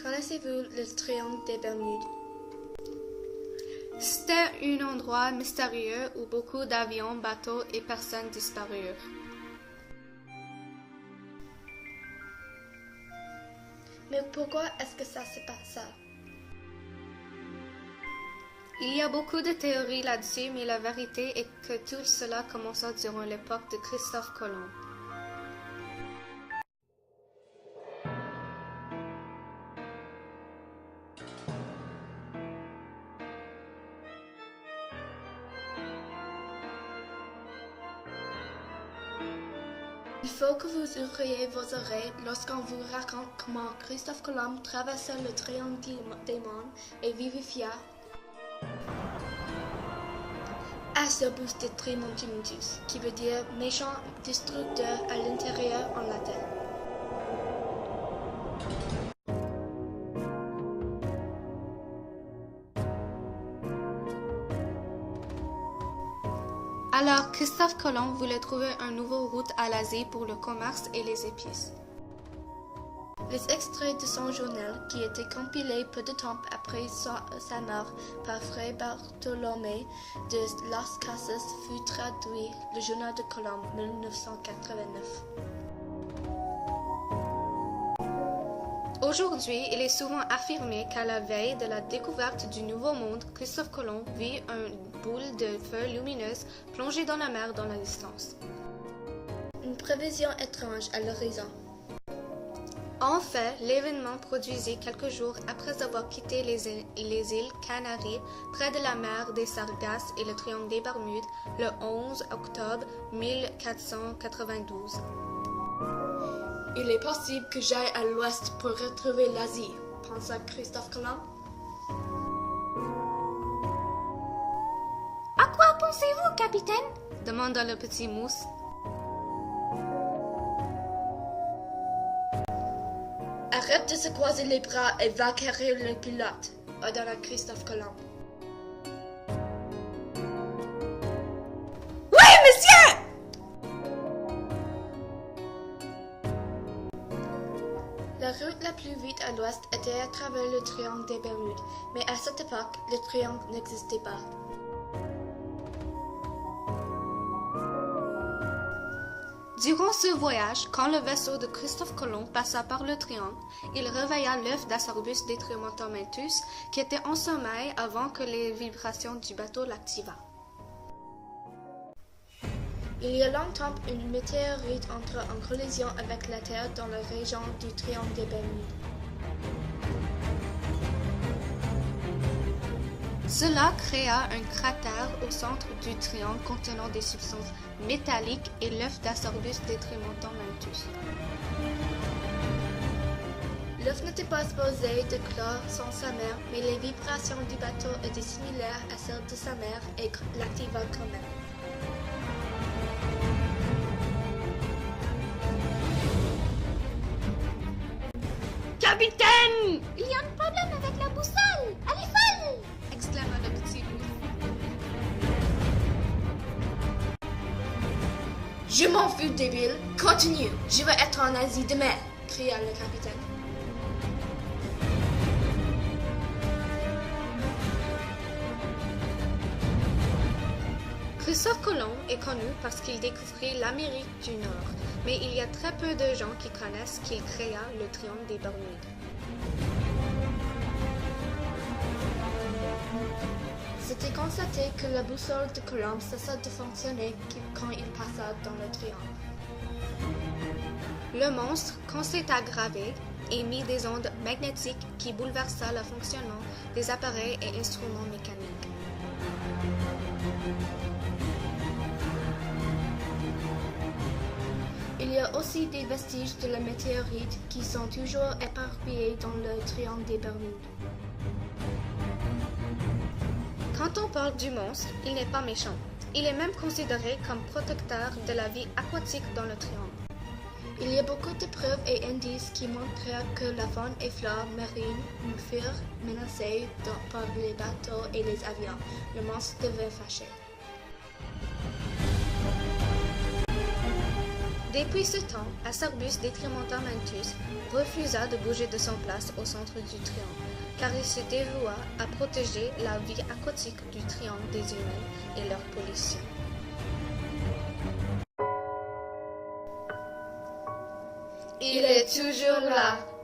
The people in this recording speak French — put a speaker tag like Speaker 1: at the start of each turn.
Speaker 1: Connaissez-vous le triangle des Bermudes?
Speaker 2: C'était un endroit mystérieux où beaucoup d'avions, bateaux et personnes disparurent.
Speaker 1: Mais pourquoi est-ce que ça se passe ça?
Speaker 2: Il y a beaucoup de théories là-dessus, mais la vérité est que tout cela commença durant l'époque de Christophe Colomb.
Speaker 1: Il faut que vous ouvriez vos oreilles lorsqu'on vous raconte comment Christophe Colomb traversa le triangle des mondes et vivifia Acerbus de Trimontimentus, qui veut dire méchant destructeur à l'intérieur en latin.
Speaker 2: Alors, Christophe Colomb voulait trouver une nouvelle route à l'Asie pour le commerce et les épices.
Speaker 1: Les extraits de son journal, qui étaient compilés peu de temps après sa mort par Fray Bartolomé de Las Casas, fut traduit le journal de Colomb 1989.
Speaker 2: Aujourd'hui, il est souvent affirmé qu'à la veille de la découverte du Nouveau Monde, Christophe Colomb vit une boule de feu lumineuse plongée dans la mer dans la distance.
Speaker 1: Une prévision étrange à l'horizon.
Speaker 2: En fait, l'événement produisit quelques jours après avoir quitté les îles Canaries, près de la mer des Sargasses et le triangle des Bermudes, le 11 octobre 1492.
Speaker 1: Il est possible que j'aille à l'ouest pour retrouver l'Asie, pensa Christophe Colomb.
Speaker 2: À quoi pensez-vous, capitaine? Demanda le petit mousse.
Speaker 1: Arrête de se croiser les bras et va quérir le pilote, ordonna Christophe Colomb.
Speaker 2: Oui, monsieur!
Speaker 1: La route la plus vite à l'ouest était à travers le triangle des Bermudes, mais à cette époque, le triangle n'existait pas.
Speaker 2: Durant ce voyage, quand le vaisseau de Christophe Colomb passa par le triangle, il réveilla l'œuf d'Acerbus de Trimontimentus qui était en sommeil avant que les vibrations du bateau l'activent.
Speaker 1: Il y a longtemps, une météorite entra en collision avec la Terre dans la région du triangle des Bermudes.
Speaker 2: Cela créa un cratère au centre du triangle contenant des substances métalliques et l'œuf d'Acerbus de Trimontimentus.
Speaker 1: L'œuf n'était pas supposé de clore sans sa mère, mais les vibrations du bateau étaient similaires à celles de sa mère et l'activa quand même.
Speaker 2: Capitaine!
Speaker 3: Il y a un problème avec la boussole! Elle est folle!
Speaker 2: Exclama le petit mousse.
Speaker 1: Je m'en fous, débile! Continue! Je vais être en Asie demain! Cria le capitaine.
Speaker 2: Christophe Colomb est connu parce qu'il découvrit l'Amérique du Nord, mais il y a très peu de gens qui connaissent qu'il créa le triangle des Bermudes.
Speaker 1: C'était constaté que la boussole de Colomb cessa de fonctionner quand il passa dans le triangle.
Speaker 2: Le monstre, quand s'est aggravé, émit des ondes magnétiques qui bouleversa le fonctionnement des appareils et instruments mécaniques.
Speaker 1: Il y a aussi des vestiges de la météorite qui sont toujours éparpillés dans le triangle des Bermudes.
Speaker 2: Quand on parle du monstre, il n'est pas méchant. Il est même considéré comme protecteur de la vie aquatique dans le triangle.
Speaker 1: Il y a beaucoup de preuves et indices qui montrent que la faune et flore marine furent menacées par les bateaux et les avions. Le monstre devait fâcher.
Speaker 2: Depuis ce temps, Acerbus Detrimentomentus refusa de bouger de son place au centre du triangle, car il se dévoua à protéger la vie aquatique du triangle des humains et leur pollution.
Speaker 1: Il est toujours là.